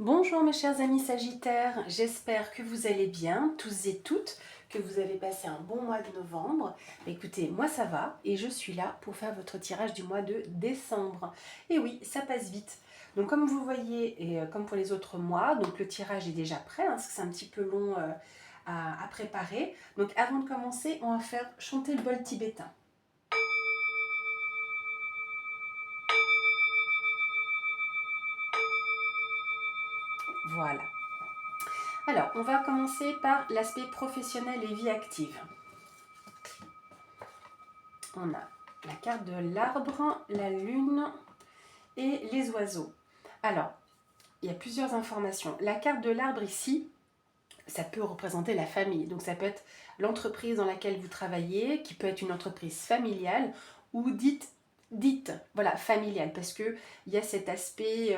Bonjour mes chers amis Sagittaires, j'espère que vous allez bien, tous et toutes, que vous avez passé un bon mois de novembre. Écoutez, moi ça va et je suis là pour faire votre tirage du mois de décembre. Et oui, ça passe vite. Donc comme vous voyez, et comme pour les autres mois, donc le tirage est déjà prêt, parce que c'est un petit peu long à préparer. Donc avant de commencer, on va faire chanter le bol tibétain. Voilà. Alors, on va commencer par l'aspect professionnel et vie active. On a la carte de l'arbre, la lune et les oiseaux. Alors, il y a plusieurs informations. La carte de l'arbre ici, ça peut représenter la famille. Donc ça peut être l'entreprise dans laquelle vous travaillez, qui peut être une entreprise familiale ou dite voilà, familiale, parce qu'il y a cet aspect,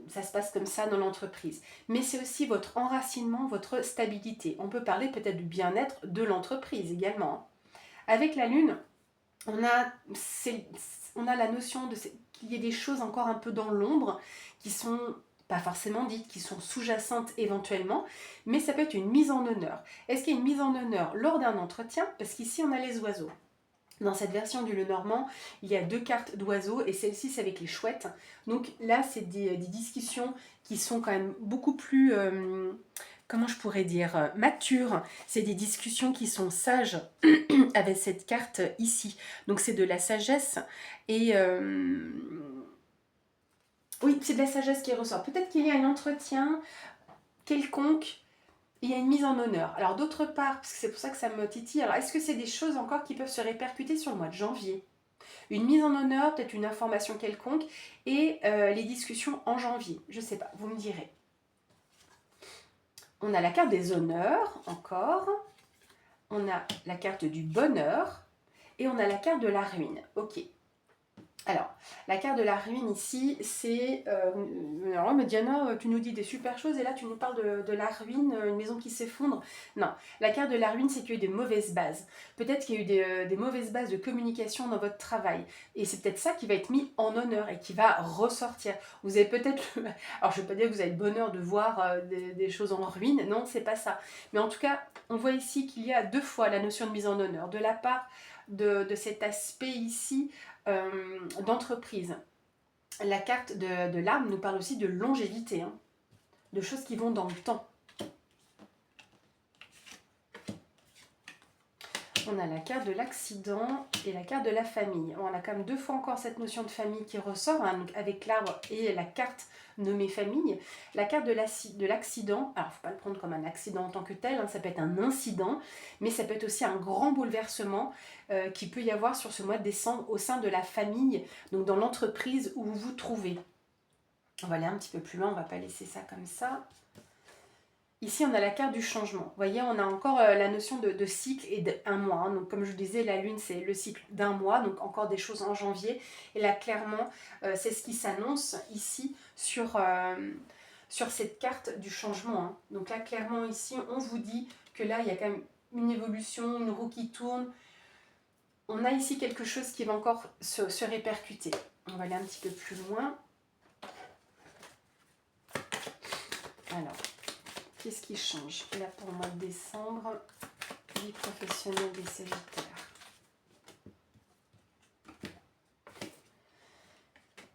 ça se passe comme ça dans l'entreprise. Mais c'est aussi votre enracinement, votre stabilité. On peut parler peut-être du bien-être de l'entreprise également. Avec la lune, on a, on a la notion de qu'il y ait des choses encore un peu dans l'ombre qui sont pas forcément dites, qui sont sous-jacentes éventuellement, mais ça peut être une mise en honneur. Est-ce qu'il y a une mise en honneur lors d'un entretien? Parce qu'ici on a les oiseaux. Dans cette version du Lenormand, il y a deux cartes d'oiseaux et celle-ci c'est avec les chouettes. Donc là c'est des discussions qui sont quand même beaucoup plus comment je pourrais dire, matures. C'est des discussions qui sont sages avec cette carte ici. Donc c'est de la sagesse et oui, c'est de la sagesse qui ressort. Peut-être qu'il y a un entretien quelconque, il y a une mise en honneur. Alors d'autre part, parce que c'est pour ça que ça me titille, alors est-ce que c'est des choses encore qui peuvent se répercuter sur le mois de janvier? Une mise en honneur, peut-être une information quelconque, et les discussions en janvier. Je sais pas, vous me direz. On a la carte des honneurs, encore. On a la carte du bonheur. Et on a la carte de la ruine. Ok. Alors, la carte de la ruine ici, c'est... alors, mais Diana, tu nous dis des super choses et là, tu nous parles de la ruine, une maison qui s'effondre. Non, la carte de la ruine, c'est qu'il y a eu des mauvaises bases. Peut-être qu'il y a eu des mauvaises bases de communication dans votre travail. Et c'est peut-être ça qui va être mis en honneur et qui va ressortir. Vous avez peut-être... Alors, je ne veux pas dire que vous avez le bonheur de voir des choses en ruine. Non, c'est pas ça. Mais en tout cas, on voit ici qu'il y a deux fois la notion de mise en honneur. De la part de cet aspect ici d'entreprise. La carte de l'arbre nous parle aussi de longévité, de choses qui vont dans le temps. On a la carte de l'accident et la carte de la famille. On a quand même deux fois encore cette notion de famille qui ressort, donc avec l'arbre et la carte nommée famille. La carte de l'accident, alors il ne faut pas le prendre comme un accident en tant que tel, ça peut être un incident, mais ça peut être aussi un grand bouleversement qui peut y avoir sur ce mois de décembre au sein de la famille, donc dans l'entreprise où vous vous trouvez. On va aller un petit peu plus loin, on ne va pas laisser ça comme ça. Ici, on a la carte du changement. Vous voyez, on a encore la notion de cycle et d'un mois. Donc, comme je vous disais, la lune, c'est le cycle d'un mois. Donc, encore des choses en janvier. Et là, clairement, c'est ce qui s'annonce ici sur cette carte du changement. Donc là, clairement, ici, on vous dit que là, il y a quand même une évolution, une roue qui tourne. On a ici quelque chose qui va encore se répercuter. On va aller un petit peu plus loin. Alors... Qu'est-ce qui change là pour le mois de décembre? Vie professionnelle des Sagittaires.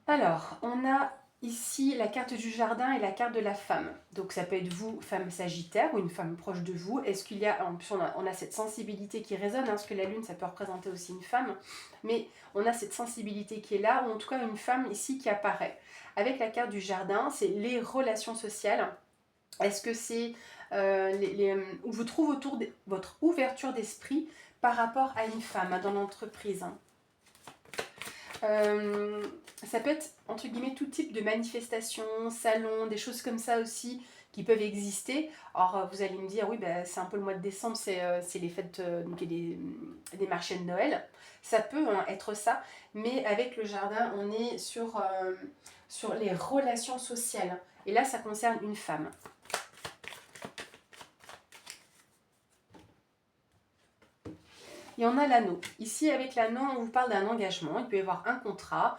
Alors, on a ici la carte du jardin et la carte de la femme. Donc ça peut être vous, femme Sagittaire, ou une femme proche de vous. Est-ce qu'il y a, en plus on a cette sensibilité qui résonne, parce que la lune ça peut représenter aussi une femme, mais on a cette sensibilité qui est là, ou en tout cas une femme ici qui apparaît. Avec la carte du jardin, c'est les relations sociales. Est-ce que c'est où vous trouvez autour de votre ouverture d'esprit par rapport à une femme dans l'entreprise? Ça peut être, entre guillemets, tout type de manifestations, salons, des choses comme ça aussi qui peuvent exister. Alors, vous allez me dire, oui, bah, c'est un peu le mois de décembre, c'est les fêtes, donc des marchés de Noël. Ça peut être ça, mais avec le jardin, on est sur les relations sociales. Et là, ça concerne une femme. Et on a l'anneau. Ici, avec l'anneau, on vous parle d'un engagement. Il peut y avoir un contrat,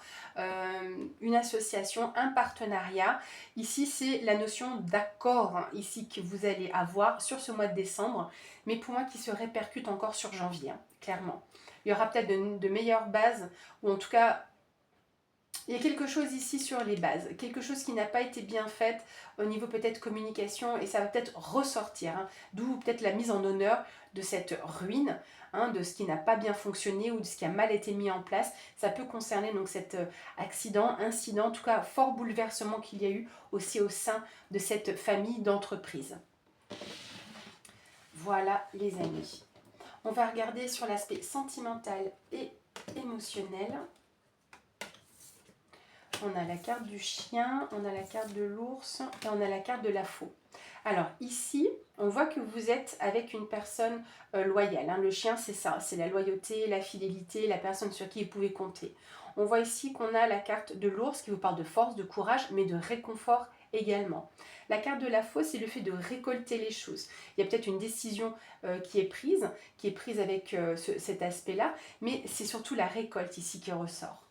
une association, un partenariat. Ici, c'est la notion d'accord, hein, ici, que vous allez avoir sur ce mois de décembre, mais pour moi, qui se répercute encore sur janvier, hein, clairement. Il y aura peut-être de meilleures bases, ou en tout cas, il y a quelque chose ici sur les bases, quelque chose qui n'a pas été bien fait au niveau peut-être communication, et ça va peut-être ressortir, hein, d'où peut-être la mise en honneur de cette ruine, hein, de ce qui n'a pas bien fonctionné ou de ce qui a mal été mis en place. Ça peut concerner donc cet accident, incident, en tout cas fort bouleversement qu'il y a eu aussi au sein de cette famille d'entreprise. Voilà les amis. On va regarder sur l'aspect sentimental et émotionnel. On a la carte du chien, on a la carte de l'ours et on a la carte de la faux. Alors ici, on voit que vous êtes avec une personne loyale. Hein. Le chien, c'est ça, c'est la loyauté, la fidélité, la personne sur qui vous pouvez compter. On voit ici qu'on a la carte de l'ours qui vous parle de force, de courage, mais de réconfort également. La carte de la faux, c'est le fait de récolter les choses. Il y a peut-être une décision qui est prise avec cet aspect-là, mais c'est surtout la récolte ici qui ressort.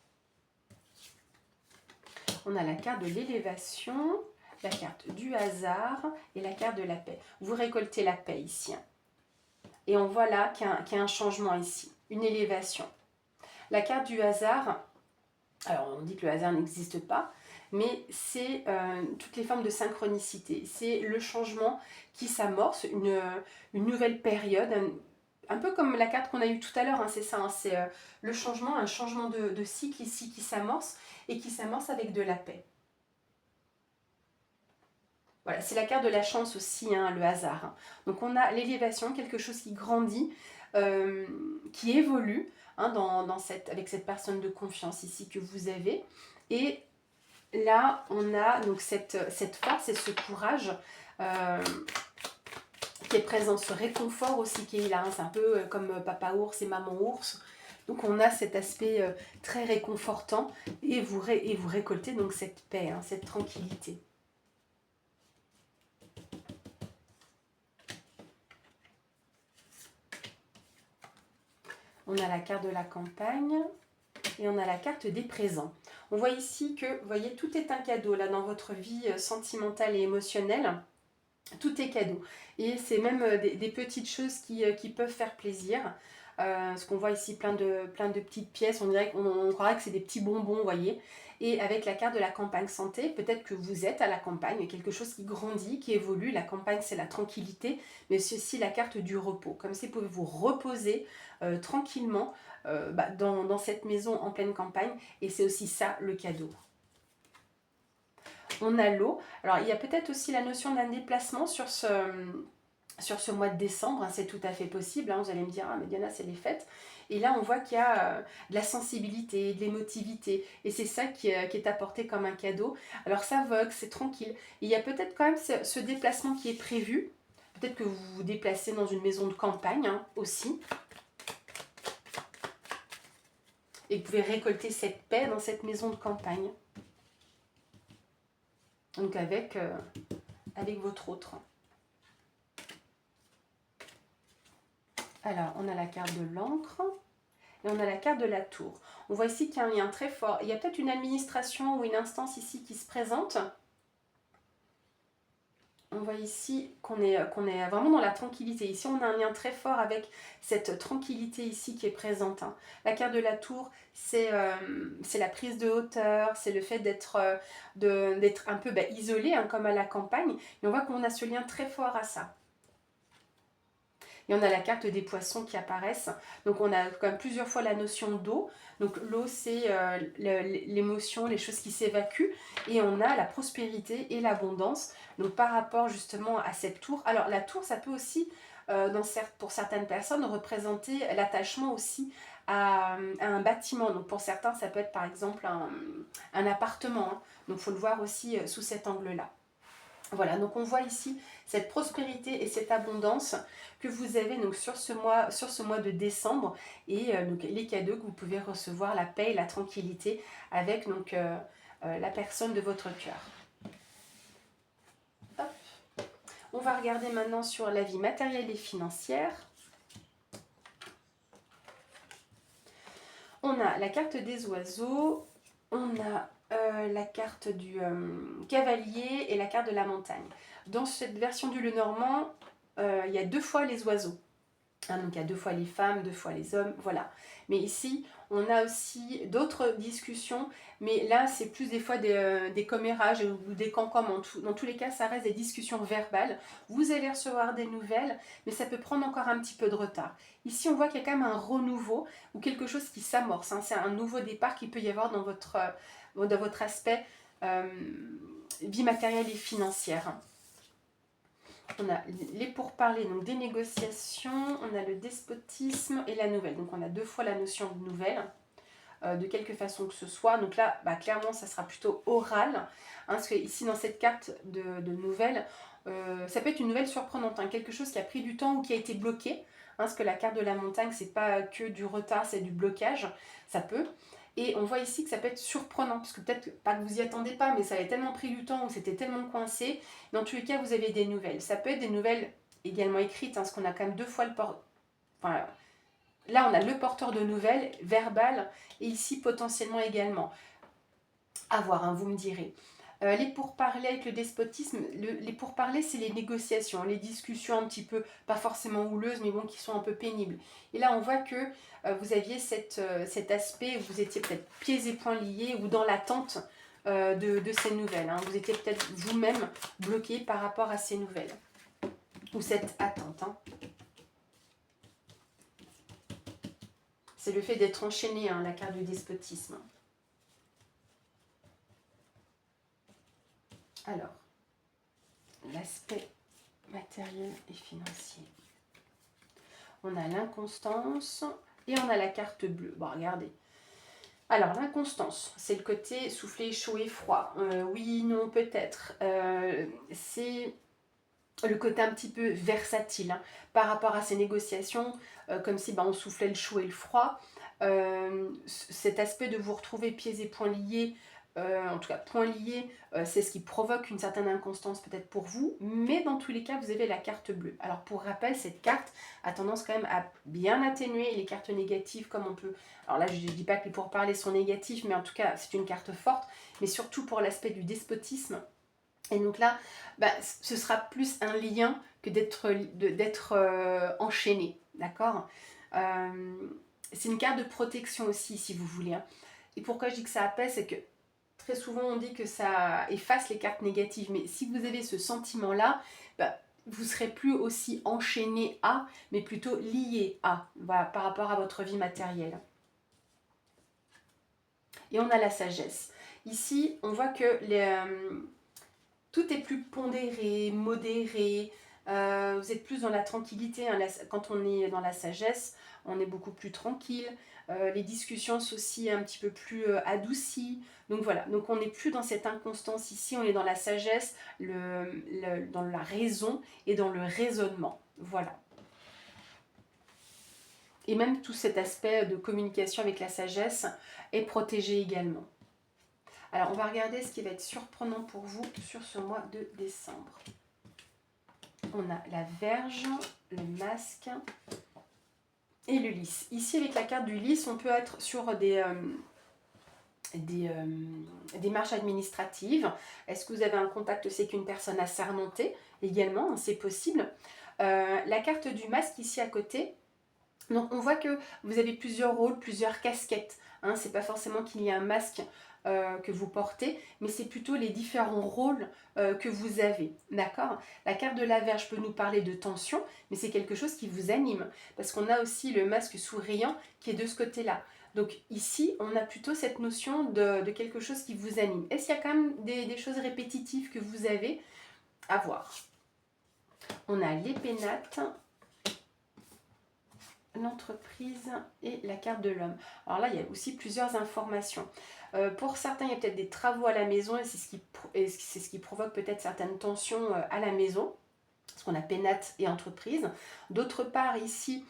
On a la carte de l'élévation, la carte du hasard et la carte de la paix. Vous récoltez la paix ici. Et on voit là qu'il y a un changement ici, une élévation. La carte du hasard, alors on dit que le hasard n'existe pas, mais c'est toutes les formes de synchronicité. C'est le changement qui s'amorce, une nouvelle période, un peu comme la carte qu'on a eue tout à l'heure, hein, c'est ça, hein, c'est le changement, un changement de cycle ici qui s'amorce et qui s'amorce avec de la paix. Voilà, c'est la carte de la chance aussi, hein, le hasard. Hein. Donc on a l'élévation, quelque chose qui grandit, qui évolue hein, avec cette personne de confiance ici que vous avez. Et là, on a donc cette force et ce courage qui est présent, ce réconfort aussi qui est là. Hein. C'est un peu comme papa ours et maman ours. Donc on a cet aspect très réconfortant et vous récoltez donc cette paix, hein, cette tranquillité. On a la carte de la campagne et on a la carte des présents. On voit ici que, vous voyez, tout est un cadeau là dans votre vie sentimentale et émotionnelle. Tout est cadeau. Et c'est même des petites choses qui peuvent faire plaisir. Ce qu'on voit ici, plein de petites pièces. On dirait qu'on croirait que c'est des petits bonbons, vous voyez. Et avec la carte de la campagne santé, peut-être que vous êtes à la campagne, quelque chose qui grandit, qui évolue. La campagne, c'est la tranquillité, mais c'est aussi la carte du repos. Comme si vous pouvez vous reposer tranquillement dans cette maison en pleine campagne. Et c'est aussi ça, le cadeau. On a l'eau. Alors, il y a peut-être aussi la notion d'un déplacement sur ce mois de décembre. Hein, c'est tout à fait possible. Hein, vous allez me dire, ah, mais Diana, c'est les fêtes. Et là, on voit qu'il y a de la sensibilité, de l'émotivité. Et c'est ça qui est apporté comme un cadeau. Alors, ça vogue, c'est tranquille. Et il y a peut-être quand même ce déplacement qui est prévu. Peut-être que vous vous déplacez dans une maison de campagne hein, aussi. Et vous pouvez récolter cette paix dans cette maison de campagne. Donc avec votre autre. Alors, on a la carte de l'encre et on a la carte de la tour. On voit ici qu'il y a un lien très fort. Il y a peut-être une administration ou une instance ici qui se présente. On voit ici qu'on est vraiment dans la tranquillité. Ici, on a un lien très fort avec cette tranquillité ici qui est présente. Hein. La carte de la tour, c'est la prise de hauteur, c'est le fait d'être un peu isolé, hein, comme à la campagne. Et on voit qu'on a ce lien très fort à ça. Et on a la carte des poissons qui apparaissent. Donc on a quand même plusieurs fois la notion d'eau. Donc l'eau, c'est l'émotion, les choses qui s'évacuent. Et on a la prospérité et l'abondance. Donc par rapport justement à cette tour. Alors la tour, ça peut aussi, pour certaines personnes, représenter l'attachement aussi à un bâtiment. Donc pour certains, ça peut être par exemple un appartement. Hein. Donc il faut le voir aussi sous cet angle-là. Voilà, donc on voit ici cette prospérité et cette abondance que vous avez donc sur ce mois de décembre et donc les cadeaux que vous pouvez recevoir, la paix et la tranquillité avec donc la personne de votre cœur. Hop. On va regarder maintenant sur la vie matérielle et financière. on a la carte des oiseaux, on a la carte du cavalier et la carte de la montagne. Dans cette version du Lenormand, il y a 2 fois les oiseaux. Hein, donc il y a 2 fois les femmes, 2 fois les hommes, voilà. Mais ici, on a aussi d'autres discussions, mais là, c'est plus des fois des commérages ou des cancans. Dans tous les cas, ça reste des discussions verbales. Vous allez recevoir des nouvelles, mais ça peut prendre encore un petit peu de retard. Ici, on voit qu'il y a quand même un renouveau ou quelque chose qui s'amorce. Hein. C'est un nouveau départ qu'il peut y avoir dans votre aspect vie matérielle et financière. On a les pourparlers, donc des négociations, on a le despotisme et la nouvelle. Donc on a 2 fois la notion de nouvelle, de quelque façon que ce soit. Donc là, clairement, ça sera plutôt oral. Hein, parce que ici, dans cette carte de nouvelle, ça peut être une nouvelle surprenante, hein, quelque chose qui a pris du temps ou qui a été bloqué. Hein, parce que la carte de la montagne, c'est pas que du retard, c'est du blocage. Ça peut. Et on voit ici que ça peut être surprenant, parce que peut-être pas que vous y attendez pas, mais ça avait tellement pris du temps ou c'était tellement coincé. Dans tous les cas, vous avez des nouvelles. Ça peut être des nouvelles également écrites, hein, parce qu'on a quand même 2 fois le porteur. Enfin, là, on a le porteur de nouvelles, verbal, et ici potentiellement également. À voir, hein, vous me direz. Les pourparlers avec le despotisme, les pourparlers, c'est les négociations, les discussions un petit peu, pas forcément houleuses, mais bon, qui sont un peu pénibles. Et là, on voit que vous aviez cet aspect, vous étiez peut-être pieds et poings liés ou dans l'attente de ces nouvelles. Hein. Vous étiez peut-être vous-même bloqué par rapport à ces nouvelles. Ou cette attente. Hein. C'est le fait d'être enchaîné, hein, la carte du despotisme. Alors, l'aspect matériel et financier. On a l'inconstance et on a la carte bleue. Bon, regardez. Alors, l'inconstance, c'est le côté soufflé, chaud et froid. Oui, non, peut-être. C'est le côté un petit peu versatile, hein, par rapport à ces négociations, comme si on soufflait le chaud et le froid. Cet aspect de vous retrouver pieds et poings liés, en tout cas poings liés, c'est ce qui provoque une certaine inconstance peut-être pour vous, mais dans tous les cas, vous avez la carte bleue. Alors pour rappel, cette carte a tendance quand même à bien atténuer les cartes négatives comme on peut... Alors là, je ne dis pas que les pourparlers sont négatifs, mais en tout cas, c'est une carte forte, mais surtout pour l'aspect du despotisme. Et donc là, ce sera plus un lien que d'être enchaîné, d'accord. C'est une carte de protection aussi, si vous voulez. Hein. Et pourquoi je dis que ça apaise, c'est que très souvent on dit que ça efface les cartes négatives, mais si vous avez ce sentiment-là, vous serez plus aussi enchaîné à, mais plutôt lié à, voilà, par rapport à votre vie matérielle. Et on a la sagesse. Ici, on voit que tout est plus pondéré, modéré. Vous êtes plus dans la tranquillité. Hein, quand on est dans la sagesse, on est beaucoup plus tranquille. Les discussions sont aussi un petit peu plus adoucies. Donc voilà, donc on n'est plus dans cette inconstance ici, on est dans la sagesse, dans la raison et dans le raisonnement. Voilà. Et même tout cet aspect de communication avec la sagesse est protégé également. Alors, on va regarder ce qui va être surprenant pour vous sur ce mois de décembre. On a la Vierge, le Masque et le Lys. Ici, avec la carte du Lys, on peut être sur des démarches administratives. Est-ce que vous avez un contact aussi avec une personne assermentée également? C'est possible. La carte du Masque ici à côté. Donc, on voit que vous avez plusieurs rôles, plusieurs casquettes. Hein, c'est pas forcément qu'il y a un masque que vous portez, mais c'est plutôt les différents rôles que vous avez, d'accord. La carte de la Vierge peut nous parler de tension, mais c'est quelque chose qui vous anime, parce qu'on a aussi le masque souriant qui est de ce côté-là. Donc ici, on a plutôt cette notion de quelque chose qui vous anime. Est-ce qu'il y a quand même des choses répétitives que vous avez à voir? On a les pénates, l'entreprise et la carte de l'homme. Alors là, il y a aussi plusieurs informations. Pour certains, il y a peut-être des travaux à la maison et c'est ce qui provoque peut-être certaines tensions à la maison, ce qu'on a pénate et entreprise. D'autre part, ici,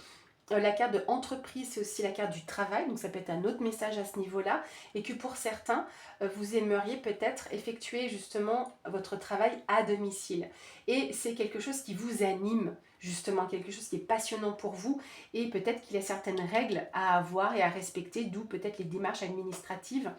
la carte de entreprise, c'est aussi la carte du travail, donc ça peut être un autre message à ce niveau-là, et que pour certains, vous aimeriez peut-être effectuer justement votre travail à domicile. Et c'est quelque chose qui vous anime, justement quelque chose qui est passionnant pour vous, et peut-être qu'il y a certaines règles à avoir et à respecter, d'où peut-être les démarches administratives,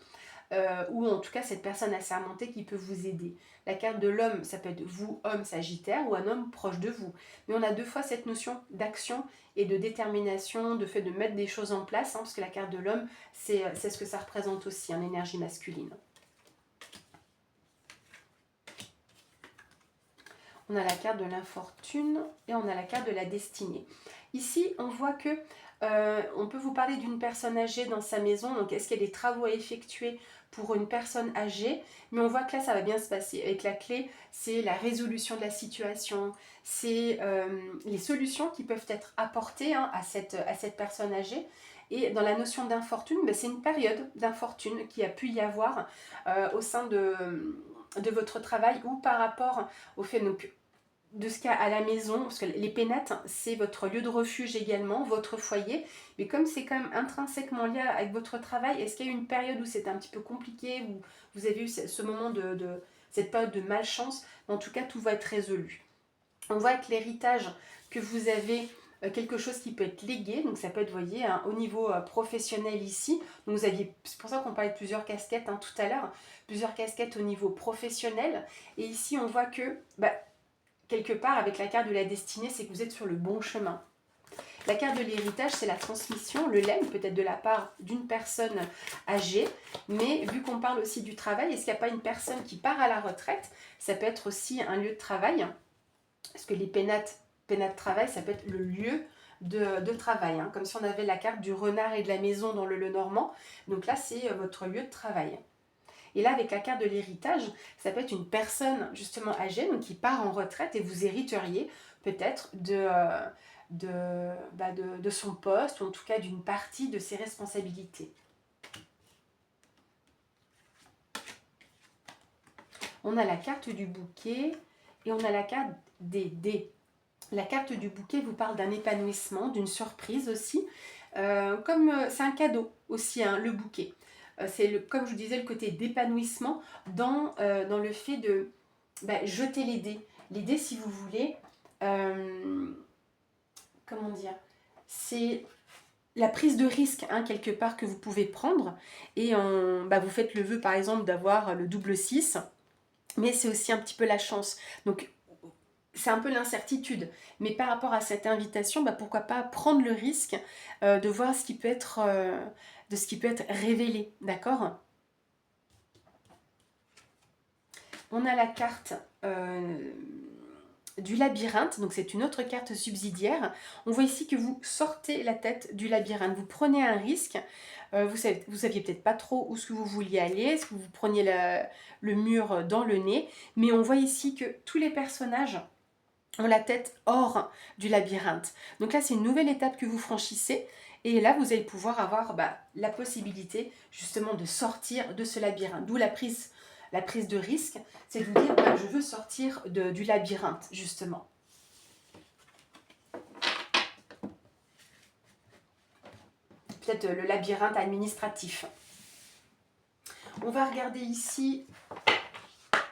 ou en tout cas cette personne assermentée qui peut vous aider. La carte de l'homme, ça peut être vous, homme sagittaire, ou un homme proche de vous. Mais on a deux fois cette notion d'action et de détermination, de fait de mettre des choses en place, parce que la carte de l'homme, c'est ce que ça représente aussi, en énergie masculine. On a la carte de l'infortune et on a la carte de la destinée. Ici, on voit que on peut vous parler d'une personne âgée dans sa maison. Donc, est-ce qu'il y a des travaux à effectuer pour une personne âgée? Mais on voit que là, ça va bien se passer. Avec la clé, c'est la résolution de la situation. C'est les solutions qui peuvent être apportées à cette personne âgée. Et dans la notion d'infortune, ben, c'est une période d'infortune qui a pu y avoir au sein de votre travail ou par rapport au fait donc, de ce qu'il y a à la maison, parce que les pénates, c'est votre lieu de refuge également, votre foyer, mais comme c'est quand même intrinsèquement lié avec votre travail, est-ce qu'il y a eu une période où c'était un petit peu compliqué, où vous avez eu ce moment cette période de malchance? En tout cas, tout va être résolu. On voit avec l'héritage que vous avez quelque chose qui peut être légué, donc ça peut être, vous voyez, au niveau professionnel ici, donc vous aviez, c'est pour ça qu'on parlait de plusieurs casquettes tout à l'heure, plusieurs casquettes au niveau professionnel, et ici on voit que, quelque part, avec la carte de la destinée, c'est que vous êtes sur le bon chemin. La carte de l'héritage, c'est la transmission, le legs, peut-être de la part d'une personne âgée. Mais vu qu'on parle aussi du travail, est-ce qu'il n'y a pas une personne qui part à la retraite? Ça peut être aussi un lieu de travail. Parce que les pénates de travail, ça peut être le lieu de travail. Comme si on avait la carte du renard et de la maison dans le Lenormand. Donc là, c'est votre lieu de travail. Et là, avec la carte de l'héritage, ça peut être une personne justement âgée, donc qui part en retraite et vous hériteriez peut-être de son poste, ou en tout cas d'une partie de ses responsabilités. On a la carte du bouquet et on a la carte des dés. La carte du bouquet vous parle d'un épanouissement, d'une surprise aussi, comme c'est un cadeau aussi, le bouquet. C'est, comme je vous disais, le côté d'épanouissement dans le fait de jeter les dés. Les dés, si vous voulez, comment dire, c'est la prise de risque quelque part que vous pouvez prendre. Et vous faites le vœu, par exemple, d'avoir le double 6, mais c'est aussi un petit peu la chance. Donc, c'est un peu l'incertitude. Mais par rapport à cette invitation, pourquoi pas prendre le risque de voir ce qui peut être... de ce qui peut être révélé, d'accord? On a la carte du labyrinthe, donc c'est une autre carte subsidiaire. On voit ici que vous sortez la tête du labyrinthe, vous prenez un risque, vous saviez peut-être pas trop où ce que vous vouliez aller, est-ce que vous preniez le mur dans le nez, mais on voit ici que tous les personnages ont la tête hors du labyrinthe. Donc là, c'est une nouvelle étape que vous franchissez. Et là, vous allez pouvoir avoir la possibilité justement de sortir de ce labyrinthe. D'où la prise de risque, c'est de vous dire, je veux sortir du labyrinthe, justement. Peut-être le labyrinthe administratif. On va regarder ici,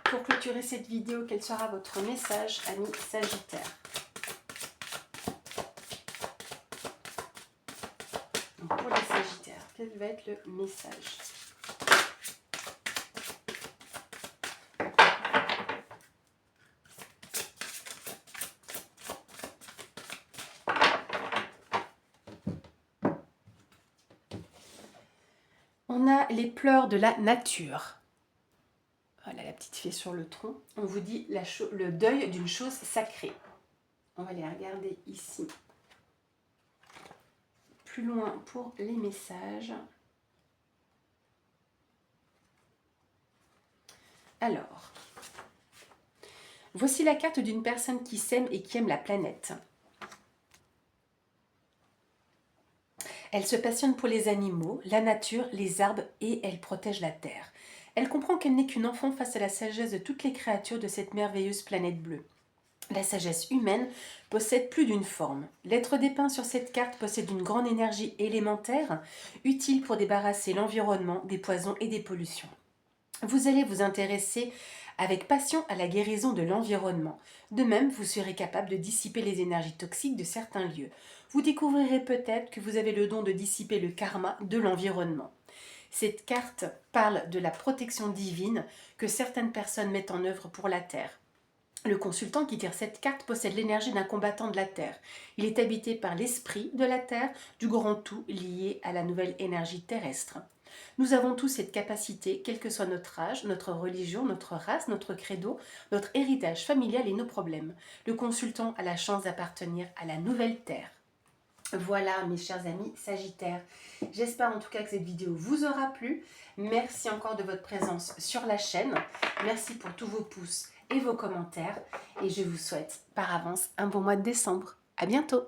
pour clôturer cette vidéo, quel sera votre message, amis Sagittaires. Pour les Sagittaires, quel va être le message? On a les pleurs de la nature. Voilà la petite fée sur le tronc. On vous dit le deuil d'une chose sacrée. On va les regarder ici. Plus loin pour les messages. Alors, voici la carte d'une personne qui s'aime et qui aime la planète. Elle se passionne pour les animaux, la nature, les arbres et elle protège la terre. Elle comprend qu'elle n'est qu'une enfant face à la sagesse de toutes les créatures de cette merveilleuse planète bleue. La sagesse humaine possède plus d'une forme. L'être dépeint sur cette carte possède une grande énergie élémentaire, utile pour débarrasser l'environnement des poisons et des pollutions. Vous allez vous intéresser avec passion à la guérison de l'environnement. De même, vous serez capable de dissiper les énergies toxiques de certains lieux. Vous découvrirez peut-être que vous avez le don de dissiper le karma de l'environnement. Cette carte parle de la protection divine que certaines personnes mettent en œuvre pour la Terre. Le consultant qui tire cette carte possède l'énergie d'un combattant de la Terre. Il est habité par l'esprit de la Terre, du grand tout lié à la nouvelle énergie terrestre. Nous avons tous cette capacité, quel que soit notre âge, notre religion, notre race, notre credo, notre héritage familial et nos problèmes. Le consultant a la chance d'appartenir à la nouvelle Terre. Voilà mes chers amis Sagittaires, j'espère en tout cas que cette vidéo vous aura plu. Merci encore de votre présence sur la chaîne, merci pour tous vos pouces et vos commentaires et je vous souhaite par avance un bon mois de décembre. À bientôt.